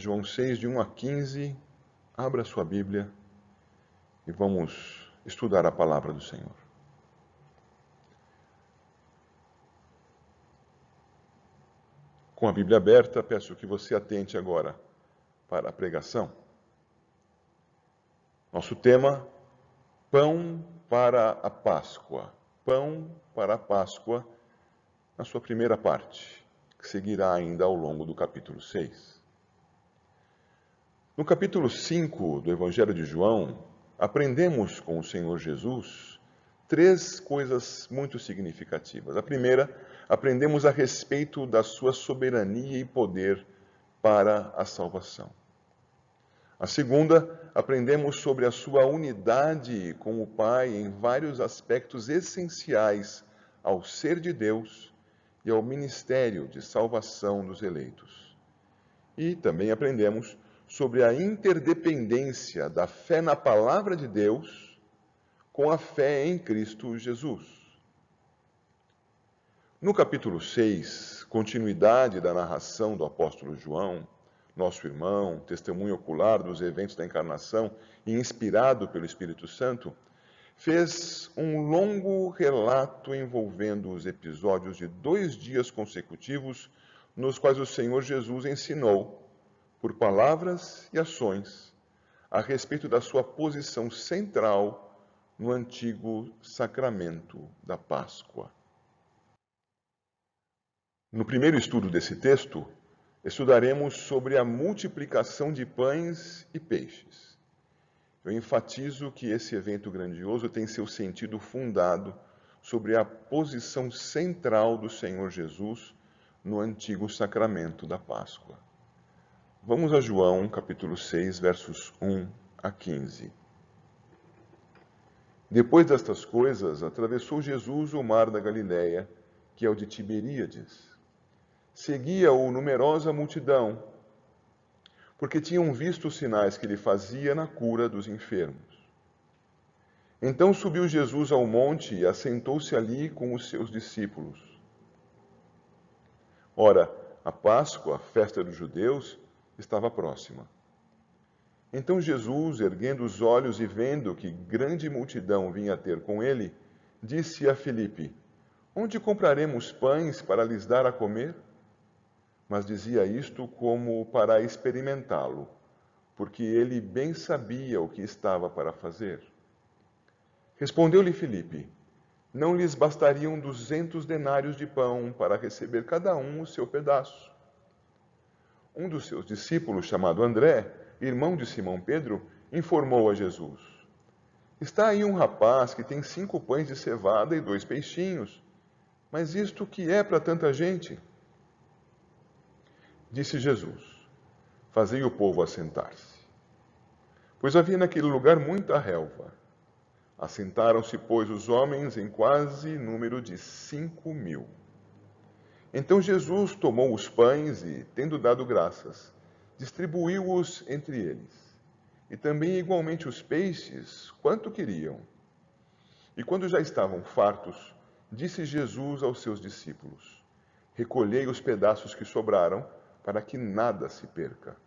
João 6, de 1 a 15. Abra sua Bíblia e vamos estudar a palavra do Senhor. Com a Bíblia aberta, peço que você atente agora para a pregação. Nosso tema, Pão para a Páscoa. Pão para a Páscoa, na sua primeira parte, que seguirá ainda ao longo do capítulo 6. No capítulo 5 do Evangelho de João, aprendemos com o Senhor Jesus três coisas muito significativas. A primeira, aprendemos a respeito da sua soberania e poder para a salvação. A segunda, aprendemos sobre a sua unidade com o Pai em vários aspectos essenciais ao ser de Deus e ao ministério de salvação dos eleitos. E também aprendemos sobre a interdependência da fé na palavra de Deus com a fé em Cristo Jesus. No capítulo 6, continuidade da narração do apóstolo João, nosso irmão, testemunho ocular dos eventos da encarnação e inspirado pelo Espírito Santo, fez um longo relato envolvendo os episódios de 2 dias consecutivos nos quais o Senhor Jesus ensinou, por palavras e ações, a respeito da sua posição central no antigo sacramento da Páscoa. No primeiro estudo desse texto, estudaremos sobre a multiplicação de pães e peixes. Eu enfatizo que esse evento grandioso tem seu sentido fundado sobre a posição central do Senhor Jesus no antigo sacramento da Páscoa. Vamos a João, capítulo 6, versos 1 a 15. Depois destas coisas, atravessou Jesus o mar da Galileia, que é o de Tiberíades. Seguia-o numerosa multidão, porque tinham visto os sinais que ele fazia na cura dos enfermos. Então subiu Jesus ao monte e assentou-se ali com os seus discípulos. Ora, a Páscoa, a festa dos judeus, estava próxima. Então Jesus, erguendo os olhos e vendo que grande multidão vinha ter com ele, disse a Filipe: Onde compraremos pães para lhes dar a comer? Mas dizia isto como para experimentá-lo, porque ele bem sabia o que estava para fazer. Respondeu-lhe Filipe: Não lhes bastariam 200 denários de pão para receber cada um o seu pedaço? Um dos seus discípulos, chamado André, irmão de Simão Pedro, informou a Jesus: Está aí um rapaz que tem 5 pães de cevada e 2 peixinhos. Mas isto que é para tanta gente? Disse Jesus: Fazei o povo assentar-se. Pois havia naquele lugar muita relva. Assentaram-se, pois, os homens em quase número de 5.000. Então Jesus tomou os pães e, tendo dado graças, distribuiu-os entre eles, e também igualmente os peixes, quanto queriam. E quando já estavam fartos, disse Jesus aos seus discípulos: Recolhei os pedaços que sobraram, para que nada se perca.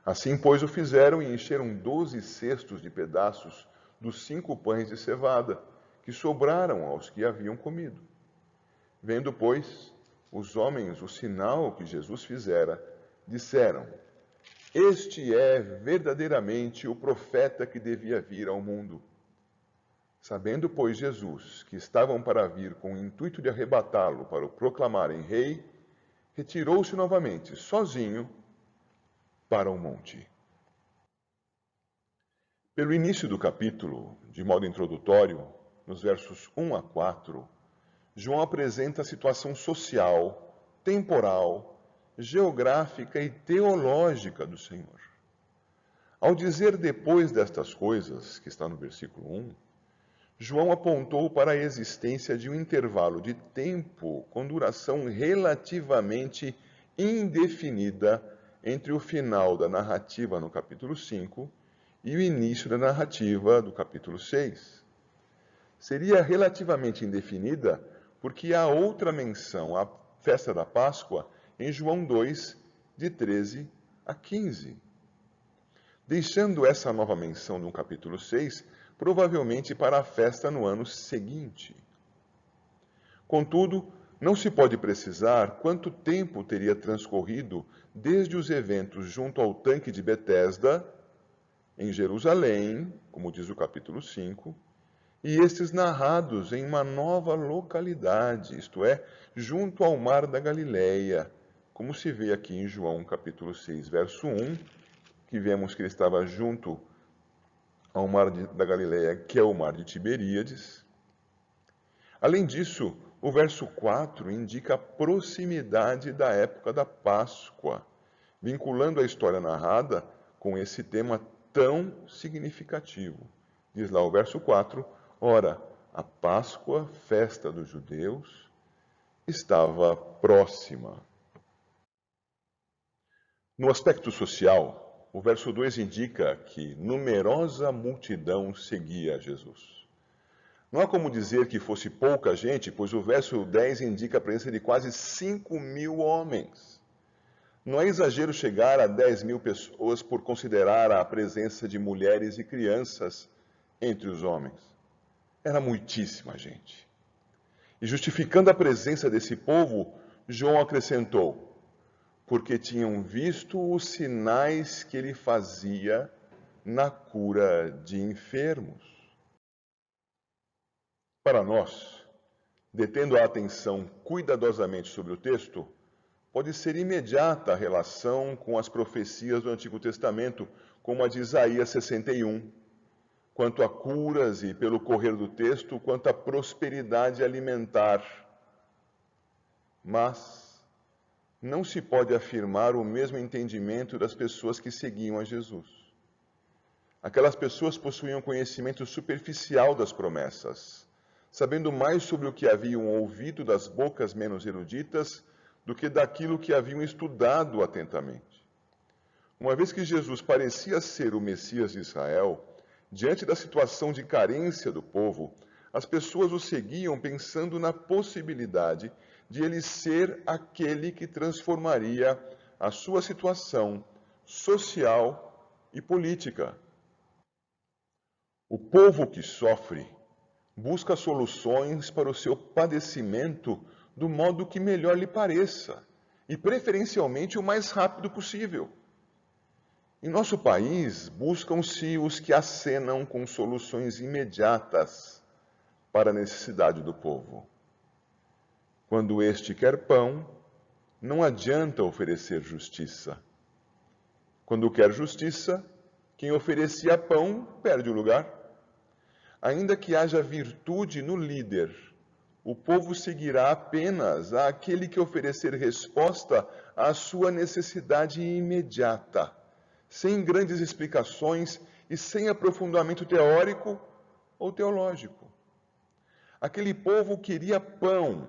Assim, pois, o fizeram e encheram 12 cestos de pedaços dos 5 pães de cevada, que sobraram aos que haviam comido. Vendo, pois, os homens o sinal que Jesus fizera, disseram: Este é verdadeiramente o profeta que devia vir ao mundo. Sabendo, pois, Jesus que estavam para vir com o intuito de arrebatá-lo para o proclamarem rei, retirou-se novamente, sozinho, para o monte. Pelo início do capítulo, de modo introdutório, nos versos 1 a 4, João apresenta a situação social, temporal, geográfica e teológica do Senhor. Ao dizer depois destas coisas, que está no versículo 1, João apontou para a existência de um intervalo de tempo com duração relativamente indefinida entre o final da narrativa no capítulo 5 e o início da narrativa do capítulo 6. Seria relativamente indefinida porque há outra menção à festa da Páscoa em João 2, de 13 a 15, deixando essa nova menção no capítulo 6, provavelmente para a festa no ano seguinte. Contudo, não se pode precisar quanto tempo teria transcorrido desde os eventos junto ao tanque de Betesda, em Jerusalém, como diz o capítulo 5, e estes narrados em uma nova localidade, isto é, junto ao mar da Galileia, como se vê aqui em João capítulo 6, verso 1, que vemos que ele estava junto ao mar da Galileia, que é o mar de Tiberíades. Além disso, o verso 4 indica a proximidade da época da Páscoa, vinculando a história narrada com esse tema tão significativo. Diz lá o verso 4, ora, a Páscoa, festa dos judeus, estava próxima. No aspecto social, o verso 2 indica que numerosa multidão seguia Jesus. Não há como dizer que fosse pouca gente, pois o verso 10 indica a presença de quase 5.000 homens. Não é exagero chegar a 10.000 pessoas por considerar a presença de mulheres e crianças entre os homens. Era muitíssima gente. E justificando a presença desse povo, João acrescentou, porque tinham visto os sinais que ele fazia na cura de enfermos. Para nós, detendo a atenção cuidadosamente sobre o texto, pode ser imediata a relação com as profecias do Antigo Testamento, como a de Isaías 61, quanto a curas e, pelo correr do texto, quanto à prosperidade alimentar. Mas não se pode afirmar o mesmo entendimento das pessoas que seguiam a Jesus. Aquelas pessoas possuíam conhecimento superficial das promessas, sabendo mais sobre o que haviam ouvido das bocas menos eruditas do que daquilo que haviam estudado atentamente. Uma vez que Jesus parecia ser o Messias de Israel, diante da situação de carência do povo, as pessoas o seguiam pensando na possibilidade de ele ser aquele que transformaria a sua situação social e política. O povo que sofre busca soluções para o seu padecimento do modo que melhor lhe pareça, e preferencialmente o mais rápido possível. Em nosso país, buscam-se os que acenam com soluções imediatas para a necessidade do povo. Quando este quer pão, não adianta oferecer justiça. Quando quer justiça, quem oferecia pão perde o lugar. Ainda que haja virtude no líder, o povo seguirá apenas àquele que oferecer resposta à sua necessidade imediata, sem grandes explicações e sem aprofundamento teórico ou teológico. Aquele povo queria pão,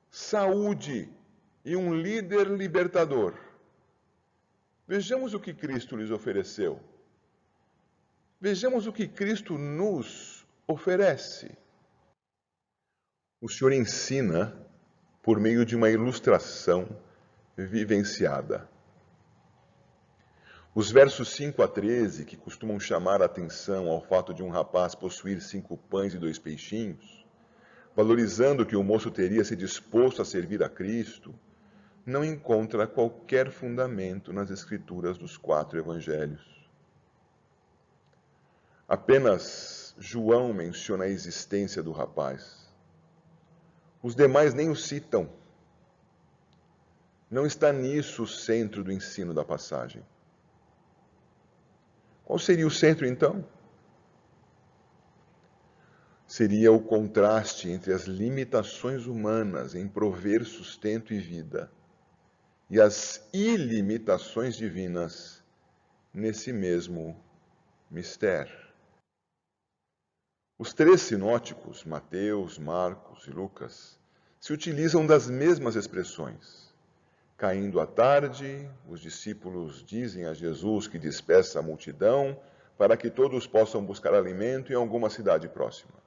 saúde e um líder libertador. Vejamos o que Cristo lhes ofereceu. Vejamos o que Cristo nos oferece. O Senhor ensina por meio de uma ilustração vivenciada. Os versos 5 a 13, que costumam chamar a atenção ao fato de um rapaz possuir 5 pães e 2 peixinhos, valorizando que o moço teria se disposto a servir a Cristo, não encontra qualquer fundamento nas escrituras dos 4 evangelhos. Apenas João menciona a existência do rapaz. Os demais nem o citam. Não está nisso o centro do ensino da passagem. Qual seria o centro, então? Seria o contraste entre as limitações humanas em prover sustento e vida e as ilimitações divinas nesse mesmo mistério. Os 3 sinóticos, Mateus, Marcos e Lucas, se utilizam das mesmas expressões. Caindo a tarde, os discípulos dizem a Jesus que despeça a multidão para que todos possam buscar alimento em alguma cidade próxima.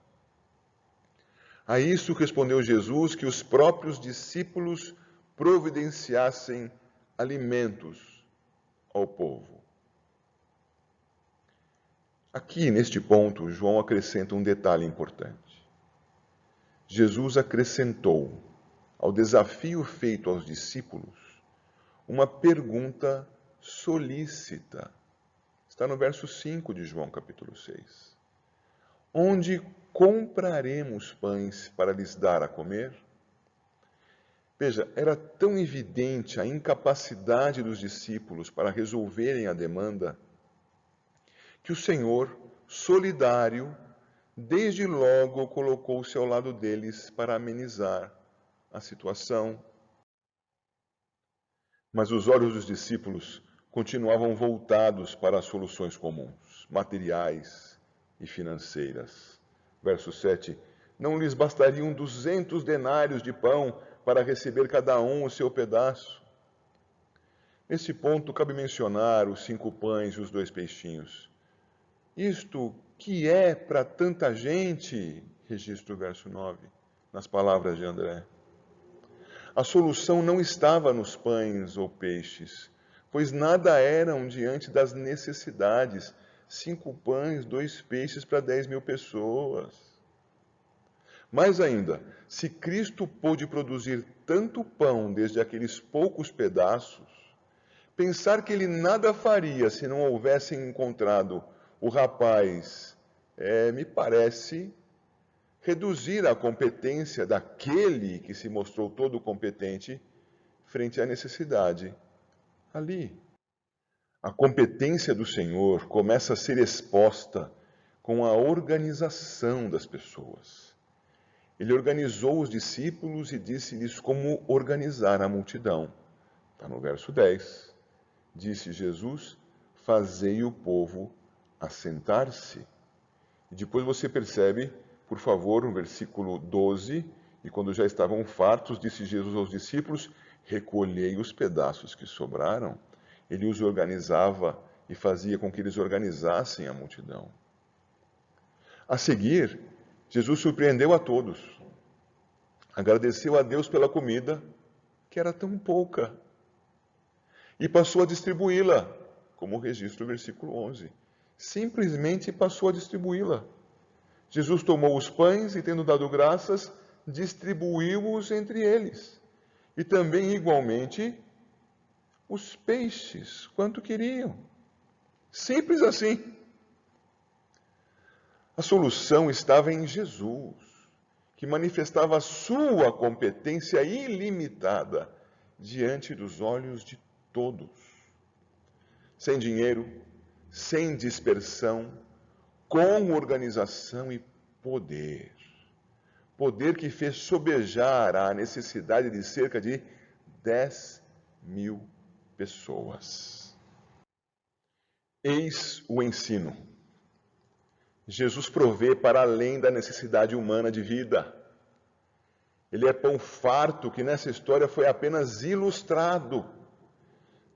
A isso respondeu Jesus que os próprios discípulos providenciassem alimentos ao povo. Aqui, neste ponto, João acrescenta um detalhe importante. Jesus acrescentou ao desafio feito aos discípulos uma pergunta solícita. Está no verso 5 de João, capítulo 6. Onde compraremos pães para lhes dar a comer? Veja, era tão evidente a incapacidade dos discípulos para resolverem a demanda, que o Senhor, solidário, desde logo colocou-se ao lado deles para amenizar a situação. Mas os olhos dos discípulos continuavam voltados para as soluções comuns, materiais e financeiras. Verso 7. Não lhes bastariam 200 denários de pão para receber cada um o seu pedaço? Nesse ponto, cabe mencionar os 5 pães e os 2 peixinhos. Isto que é para tanta gente, registra o verso 9, nas palavras de André. A solução não estava nos pães ou peixes, pois nada eram diante das necessidades. 5 pães, 2 peixes para 10.000 pessoas. Mais ainda, se Cristo pôde produzir tanto pão desde aqueles poucos pedaços, pensar que ele nada faria se não houvessem encontrado o rapaz, me parece reduzir a competência daquele que se mostrou todo competente frente à necessidade ali. A competência do Senhor começa a ser exposta com a organização das pessoas. Ele organizou os discípulos e disse-lhes como organizar a multidão. Está no verso 10. Disse Jesus: fazei o povo assentar-se. E depois você percebe, por favor, no versículo 12, e quando já estavam fartos, disse Jesus aos discípulos: recolhei os pedaços que sobraram. Ele os organizava e fazia com que eles organizassem a multidão. A seguir, Jesus surpreendeu a todos. Agradeceu a Deus pela comida, que era tão pouca, e passou a distribuí-la, como registra o versículo 11. Simplesmente passou a distribuí-la. Jesus tomou os pães e, tendo dado graças, distribuiu-os entre eles. E também, igualmente, os peixes, quanto queriam. Simples assim. A solução estava em Jesus, que manifestava a sua competência ilimitada diante dos olhos de todos. Sem dinheiro, sem dispersão, com organização e poder. Poder que fez sobejar a necessidade de cerca de 10.000 pessoas. Eis o ensino. Jesus provê para além da necessidade humana de vida. Ele é pão farto que nessa história foi apenas ilustrado.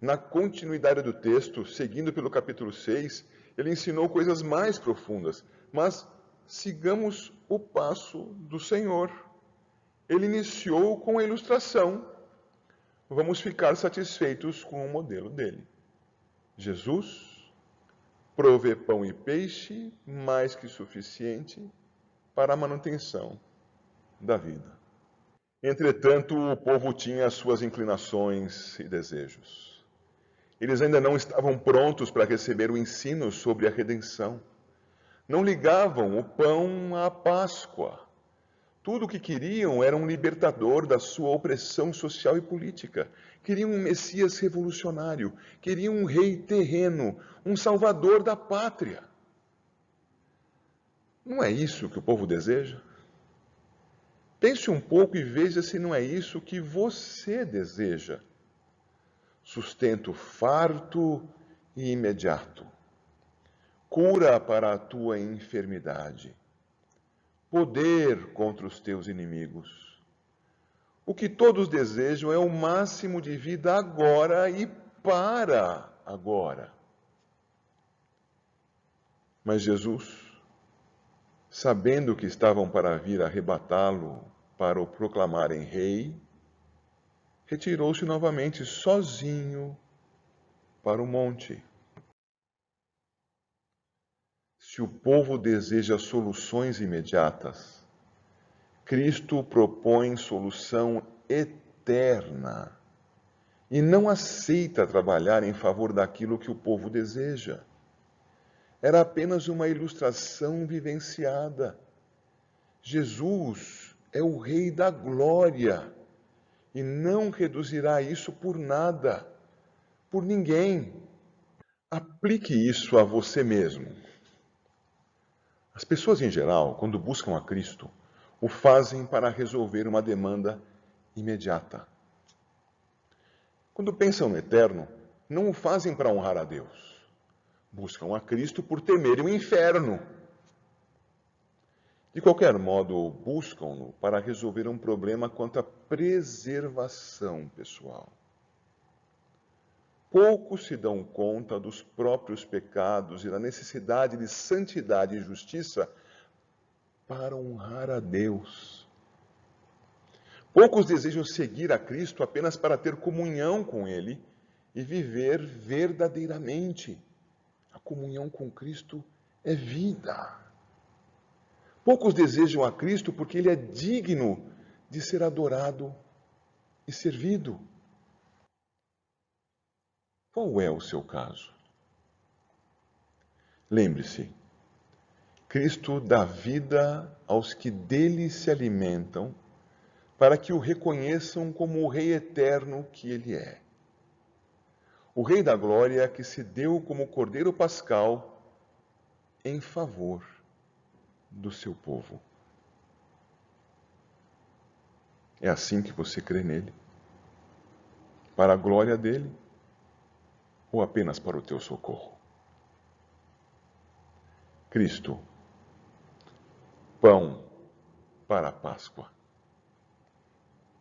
Na continuidade do texto, seguindo pelo capítulo 6, ele ensinou coisas mais profundas, mas sigamos o passo do Senhor. Ele iniciou com a ilustração. Vamos ficar satisfeitos com o modelo dele. Jesus provê pão e peixe mais que suficiente para a manutenção da vida. Entretanto, o povo tinha suas inclinações e desejos. Eles ainda não estavam prontos para receber o ensino sobre a redenção. Não ligavam o pão à Páscoa. Tudo o que queriam era um libertador da sua opressão social e política. Queriam um Messias revolucionário. Queriam um rei terreno, um salvador da pátria. Não é isso que o povo deseja? Pense um pouco e veja se não é isso que você deseja. Sustento farto e imediato. Cura para a tua enfermidade. Poder contra os teus inimigos. O que todos desejam é o máximo de vida agora e para agora. Mas Jesus, sabendo que estavam para vir arrebatá-lo para o proclamarem rei, retirou-se novamente sozinho para o monte. Se o povo deseja soluções imediatas, Cristo propõe solução eterna e não aceita trabalhar em favor daquilo que o povo deseja. Era apenas uma ilustração vivenciada. Jesus é o Rei da glória e não reduzirá isso por nada, por ninguém. Aplique isso a você mesmo. As pessoas em geral, quando buscam a Cristo, o fazem para resolver uma demanda imediata. Quando pensam no eterno, não o fazem para honrar a Deus. Buscam a Cristo por temerem o inferno. De qualquer modo, buscam-no para resolver um problema quanto à preservação pessoal. Poucos se dão conta dos próprios pecados e da necessidade de santidade e justiça para honrar a Deus. Poucos desejam seguir a Cristo apenas para ter comunhão com Ele e viver verdadeiramente. A comunhão com Cristo é vida. Poucos desejam a Cristo porque Ele é digno de ser adorado e servido. Qual é o seu caso? Lembre-se, Cristo dá vida aos que dele se alimentam, para que o reconheçam como o Rei eterno que ele é. O Rei da glória que se deu como Cordeiro Pascal em favor do seu povo. É assim que você crê nele? Para a glória dele ou apenas para o teu socorro? Cristo, pão para a Páscoa.